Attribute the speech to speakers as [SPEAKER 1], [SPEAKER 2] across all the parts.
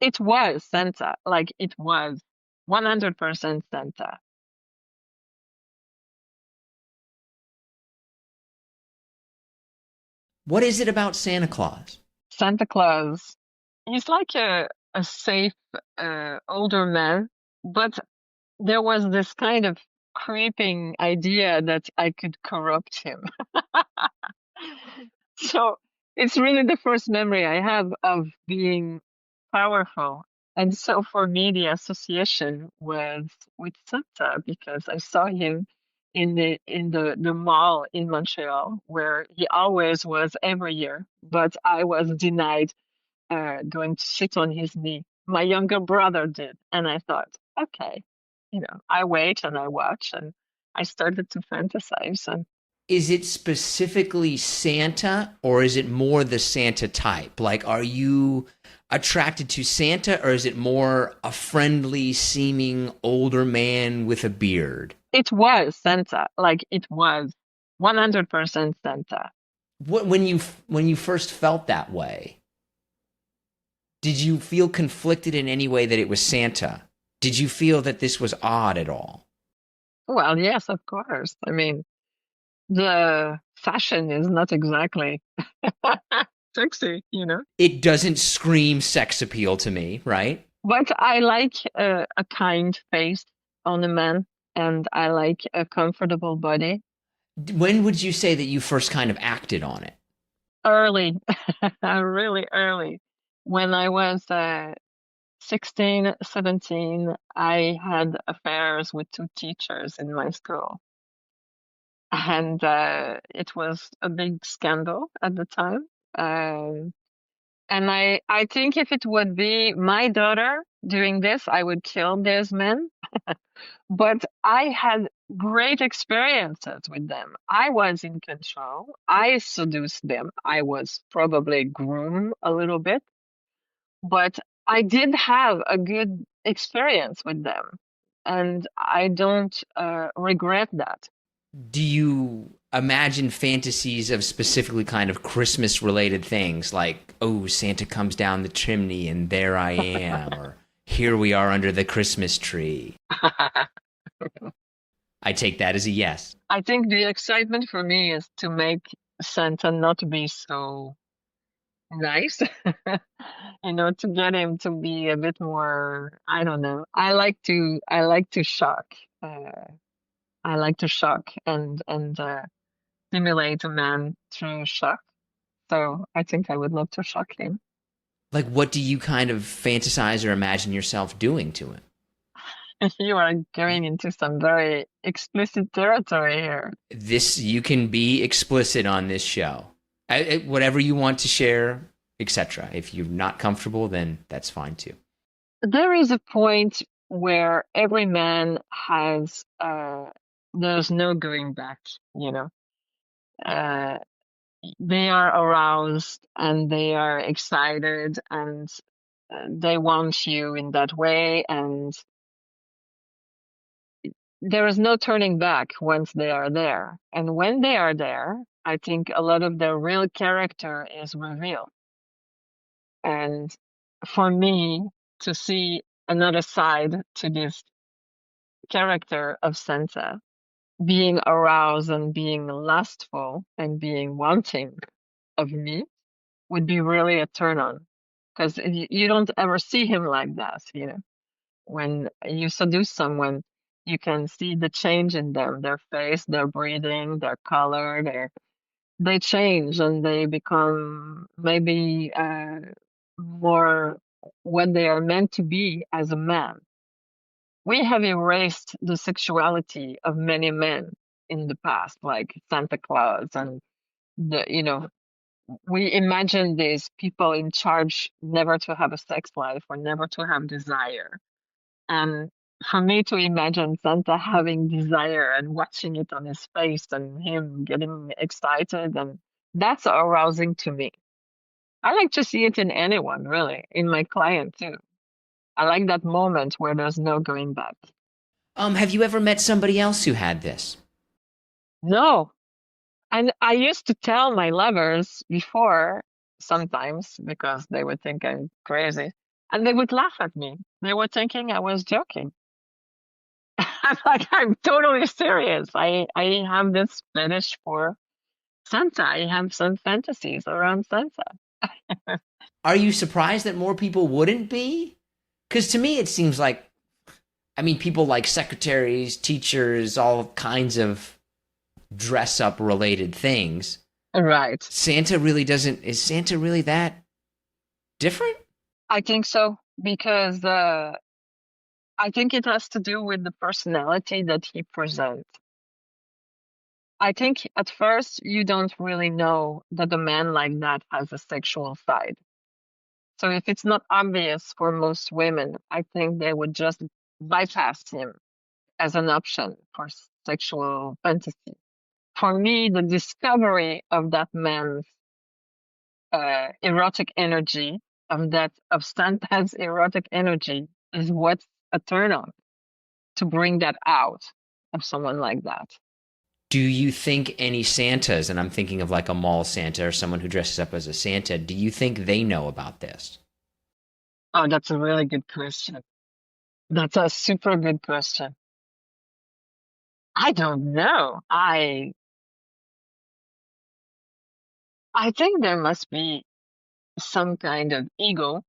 [SPEAKER 1] It was Santa. Like it was 100% Santa.
[SPEAKER 2] What is it about Santa Claus?
[SPEAKER 1] Santa Claus. He's like a safe older man, but there was this kind of creeping idea that I could corrupt him. So it's really the first memory I have of being powerful. And so for me, the association was with Santa because I saw him in the mall in Montreal where he always was every year, but I was denied going to sit on his knee. My younger brother did, and I thought, okay, I wait and I watch, and I started to fantasize. And
[SPEAKER 2] Is it specifically Santa or is it more the Santa type? Like, are you attracted to Santa or is it more a friendly seeming older man with a beard?
[SPEAKER 1] it was Santa, like it was 100% Santa.
[SPEAKER 2] When you first felt that way, did you feel conflicted in any way that it was Santa? Did you feel that this was odd at all?
[SPEAKER 1] Well, yes, of course. I mean, the fashion is not exactly sexy.
[SPEAKER 2] It doesn't scream sex appeal to me, right?
[SPEAKER 1] But I like a kind face on a man, and I like a comfortable body.
[SPEAKER 2] When would you say that you first kind of acted on it?
[SPEAKER 1] Early, really early. When I was 16, 17, I had affairs with two teachers in my school. And it was a big scandal at the time. Um, and I think if it would be my daughter doing this, I would kill these men. But I had great experiences with them. I was in control. I seduced them. I was probably groomed a little bit, but I did have a good experience with them. And I don't regret that.
[SPEAKER 2] Do you imagine fantasies of specifically kind of Christmas related things like, oh, Santa comes down the chimney and there I am, or here we are under the Christmas tree? I take that as a yes.
[SPEAKER 1] I think the excitement for me is to make Santa not be so nice, to get him to be a bit more, I don't know. I like to shock. Uh, I like to shock and stimulate a man through shock. So I think I would love to shock him.
[SPEAKER 2] Like, what do you kind of fantasize or imagine yourself doing to him?
[SPEAKER 1] You are going into some very explicit territory here.
[SPEAKER 2] This, you can be explicit on this show. Whatever you want to share, etc. If you're not comfortable, then that's fine too.
[SPEAKER 1] There is a point where every man has there's no going back, you know. Uh, they are aroused and they are excited and they want you in that way, and there is no turning back once they are there. And when they are there, I think a lot of their real character is revealed. And for me to see another side to this character of Santa, being aroused and being lustful and being wanting of me would be really a turn on. Because you don't ever see him like that. When you seduce someone, you can see the change in them, their face, their breathing, their color, they change and they become maybe more what they are meant to be as a man. We have erased the sexuality of many men in the past, like Santa Claus, and we imagine these people in charge never to have a sex life or never to have desire. And for me to imagine Santa having desire and watching it on his face and him getting excited, and that's arousing to me. I like to see it in anyone, really, in my client too. I like that moment where there's no going back.
[SPEAKER 2] Have you ever met somebody else who had this?
[SPEAKER 1] No. And I used to tell my lovers before, sometimes, because they would think I'm crazy. And they would laugh at me. They were thinking I was joking. I'm like, I'm totally serious. I have this fetish for Santa. I have some fantasies around Santa.
[SPEAKER 2] Are you surprised that more people wouldn't be? Because to me, it seems like, I mean, people like secretaries, teachers, all kinds of dress up related things.
[SPEAKER 1] Right.
[SPEAKER 2] Santa really doesn't, is Santa really that different?
[SPEAKER 1] I think so because I think it has to do with the personality that he presents. I think at first you don't really know that a man like that has a sexual side. So if it's not obvious for most women, I think they would just bypass him as an option for sexual fantasy. For me, the discovery of that man's erotic energy, of Santa's erotic energy, is what's a turn on to bring that out of someone like that.
[SPEAKER 2] Do you think any Santas, and I'm thinking of like a mall Santa or someone who dresses up as a Santa, do you think they know about this?
[SPEAKER 1] Oh, that's a really good question. That's a super good question. I don't know. I think there must be some kind of ego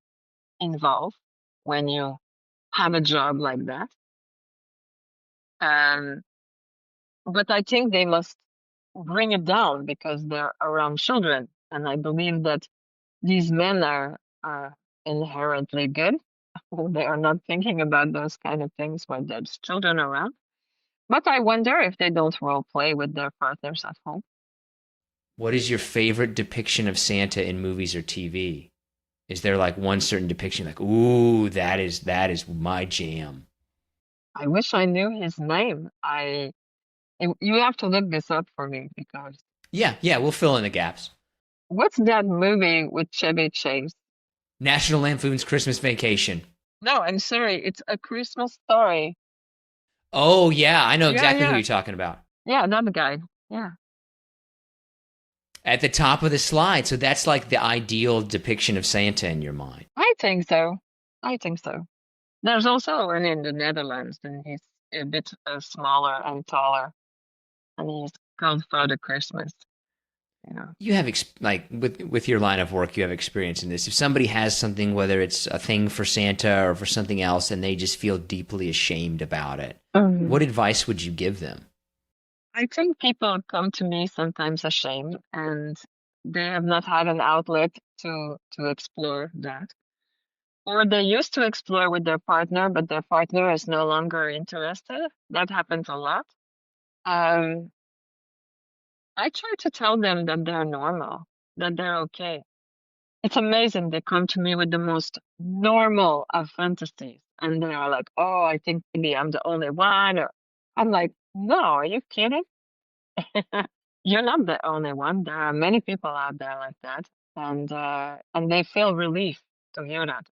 [SPEAKER 1] involved when you have a job like that. Um, but I think they must bring it down because they're around children. And I believe that these men are inherently good. They are not thinking about those kind of things when there's children around. But I wonder if they don't role play with their partners at home.
[SPEAKER 2] What is your favorite depiction of Santa in movies or TV? Is there like one certain depiction like, ooh, that is my jam?
[SPEAKER 1] I wish I knew his name. You have to look this up for me because
[SPEAKER 2] Yeah, yeah, we'll fill in the gaps.
[SPEAKER 1] what's that movie with Chevy Chase?
[SPEAKER 2] National Lampoon's Christmas Vacation.
[SPEAKER 1] No, I'm sorry. It's A Christmas Story.
[SPEAKER 2] Oh yeah, I know
[SPEAKER 1] Yeah,
[SPEAKER 2] exactly who
[SPEAKER 1] yeah.
[SPEAKER 2] you're talking about.
[SPEAKER 1] Yeah, that guy. Yeah.
[SPEAKER 2] At the top of the slide, so that's like the ideal depiction of Santa in your mind.
[SPEAKER 1] I think so. I think so. There's also one in the Netherlands, and he's a bit smaller and taller, and he's called Father Christmas. You know.
[SPEAKER 2] You have like with your line of work, you have experience in this. If somebody has something, whether it's a thing for Santa or for something else, and they just feel deeply ashamed about it, what advice would you give them?
[SPEAKER 1] I think people come to me sometimes ashamed, and they have not had an outlet to explore that. Or they used to explore with their partner, but their partner is no longer interested. That happens a lot. Um, I try to tell them that they're normal, that they're okay. It's amazing. They come to me with the most normal of fantasies, and they are like, "Oh, I think maybe I'm the only one." Or I'm like, "No, are you kidding? You're not the only one. There are many people out there like that, and they feel relief to hear that."